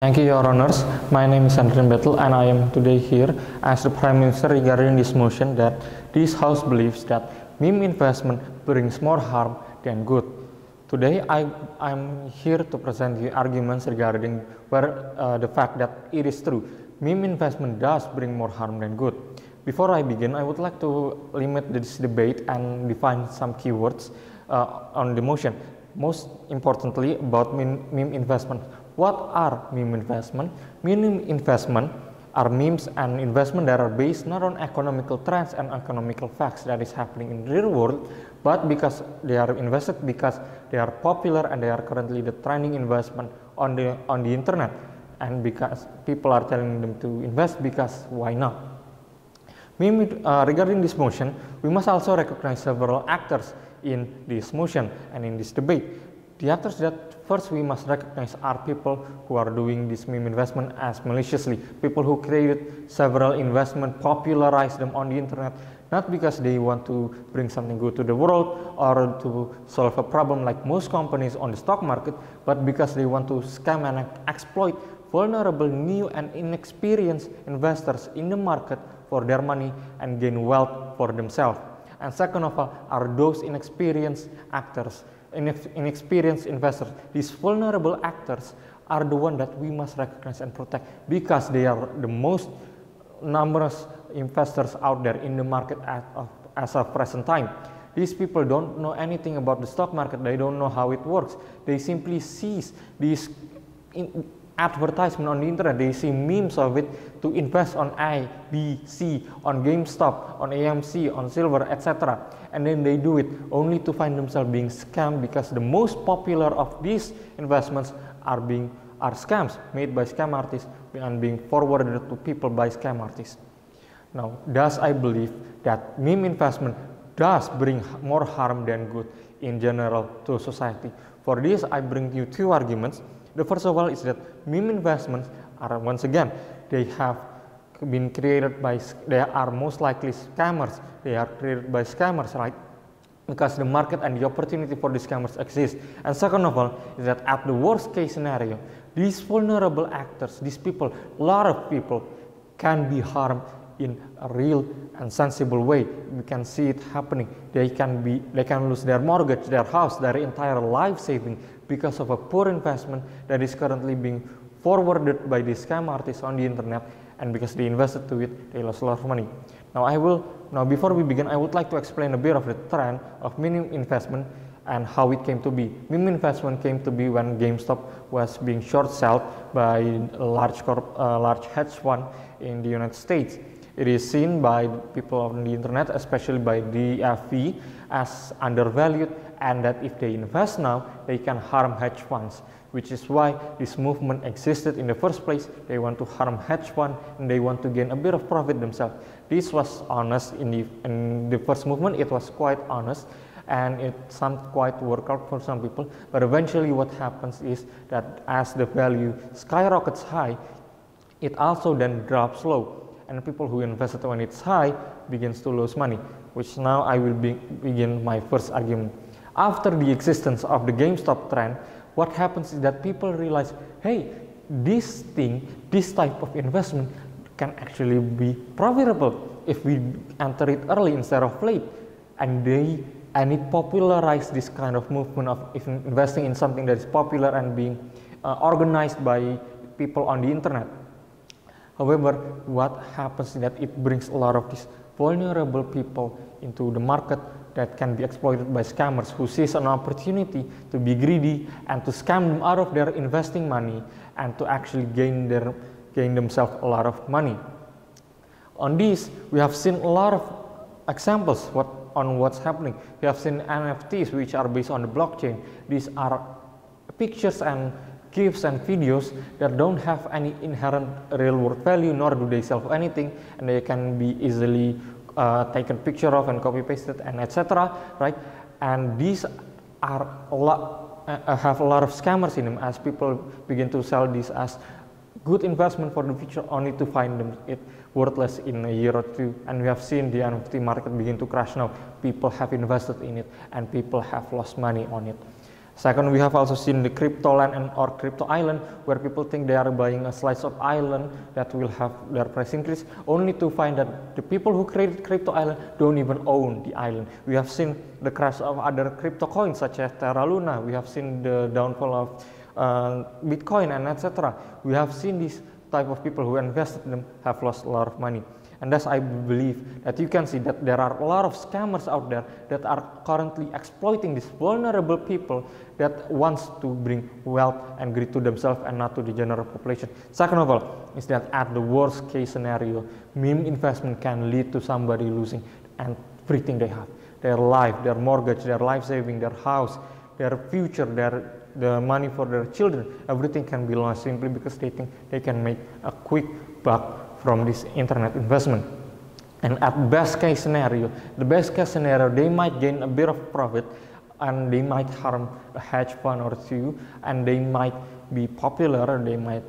Thank you, Your Honors. My name is Andrian Bettel, and I am today here as the Prime Minister regarding this motion that this House believes that meme investment brings more harm than good. Today, I'm here to present the arguments regarding the fact that it is true. Meme investment does bring more harm than good. Before I begin, I would like to limit this debate and define some keywords on the motion. Most importantly, about meme investment. What are meme investment? Meme investment are memes and investment that are based not on economical trends and economical facts that is happening in the real world, but because they are invested because they are popular and they are currently the trending investment on the internet, and because people are telling them to invest because why not? Regarding this motion, we must also recognize several actors in this motion and in this debate. The actors that first we must recognize are people who are doing this meme investment as maliciously, people who created several investment, popularized them on the internet, not because they want to bring something good to the world or to solve a problem like most companies on the stock market, but because they want to scam and exploit vulnerable, new and inexperienced investors in the market for their money and gain wealth for themselves. And second of all are those inexperienced actors, inexperienced investors. These vulnerable actors are the one that we must recognize and protect because they are the most numerous investors out there in the market as of present time. These people don't know anything about the stock market. They don't know how it works. They simply seize these advertisement on the internet. They see memes of it to invest on A, B, C, on GameStop, on AMC, on silver, etc. And then they do it only to find themselves being scammed because the most popular of these investments are scams made by scam artists and being forwarded to people by scam artists. Now, thus I believe that meme investment does bring more harm than good in general to society. For this, I bring you two arguments. The first of all is that meme investments are, once again, they have been created by, they are most likely scammers. They are created by scammers, right? Because the market and the opportunity for the scammers exist. And second of all is that at the worst case scenario, these vulnerable actors, these people, a lot of people can be harmed in a real and sensible way. We can see it happening. They can lose their mortgage, their house, their entire life saving because of a poor investment that is currently being forwarded by the scam artists on the internet, and because they invested to it, they lost a lot of money. Now before we begin, I would like to explain a bit of the trend of meme investment and how it came to be. Meme investment came to be when GameStop was being short sold by a large hedge fund in the United States. It is seen by people on the internet, especially by DFV, as undervalued, and that if they invest now, they can harm hedge funds, which is why this movement existed in the first place. They want to harm hedge fund and they want to gain a bit of profit themselves. This was honest in the first movement. It was quite honest, and it quite work out for some people. But eventually, what happens is that as the value skyrockets high, it also then drops low. And people who invested when it's high begins to lose money, which now I will begin my first argument. After the existence of the GameStop trend, what happens is that people realize, hey, this type of investment can actually be profitable if we enter it early instead of late. And it popularized this kind of movement of investing in something that is popular and being organized by people on the internet. However, what happens is that it brings a lot of these vulnerable people into the market that can be exploited by scammers who sees an opportunity to be greedy and to scam them out of their investing money and to actually gain themselves a lot of money. On this, we have seen a lot of examples on what's happening. We have seen NFTs, which are based on the blockchain. These are pictures and GIFs and videos that don't have any inherent real world value, nor do they sell for anything, and they can be easily taken picture of and copy pasted and etc. Right? And these are have a lot of scammers in them, as people begin to sell this as good investment for the future, only to find it worthless in a year or two. And we have seen the NFT market begin to crash now. People have invested in it and people have lost money on it. Second, we have also seen the crypto land or crypto island, where people think they are buying a slice of island that will have their price increase, only to find that the people who created crypto island don't even own the island. We have seen the crash of other crypto coins such as Terra Luna. We have seen the downfall of Bitcoin and etc. We have seen these type of people who invested in them have lost a lot of money. And thus I believe that you can see that there are a lot of scammers out there that are currently exploiting these vulnerable people that wants to bring wealth and greed to themselves and not to the general population. Second of all is that at the worst case scenario, meme investment can lead to somebody losing everything they have. Their life, their mortgage, their life saving, their house, their future, the money for their children, everything can be lost simply because they think they can make a quick buck from this internet investment. And at best case scenario, the best case scenario, they might gain a bit of profit and they might harm a hedge fund or two, and they might be popular, they might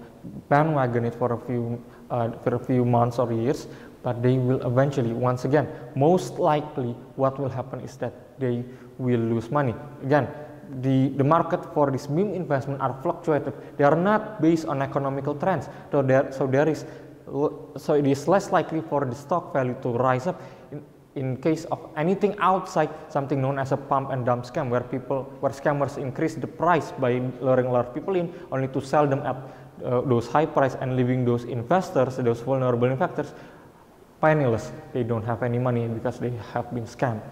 bandwagon it for a few months or years, but they will eventually, once again, most likely what will happen is that they will lose money. Again, the market for this meme investment are fluctuative. They are not based on economical trends. So it is less likely for the stock value to rise up in case of anything outside something known as a pump and dump scam, where scammers increase the price by luring a lot of people in only to sell them at those high price and leaving those investors, those vulnerable investors, penniless. They don't have any money because they have been scammed.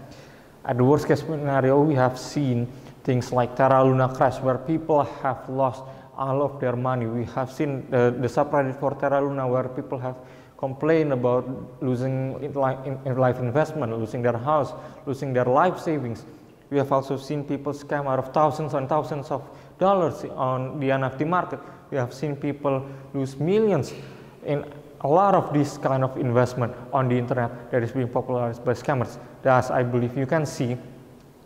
At the worst case scenario, we have seen things like Terra Luna crash, where people have lost all of their money. We have seen the subreddit for Terra Luna, where people have complained about losing in life investment, losing their house, losing their life savings. We have also seen people scam out of thousands and thousands of dollars on the NFT market. We have seen people lose millions in a lot of this kind of investment on the internet that is being popularized by scammers. Thus, I believe you can see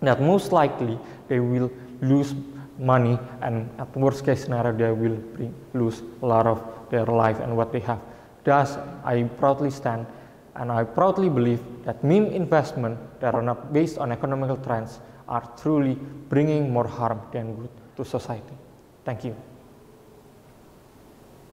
that most likely they will lose money, and at worst case scenario they will lose a lot of their life and what they have. Thus, I proudly stand and I proudly believe that meme investment that are not based on economical trends are truly bringing more harm than good to society. Thank you.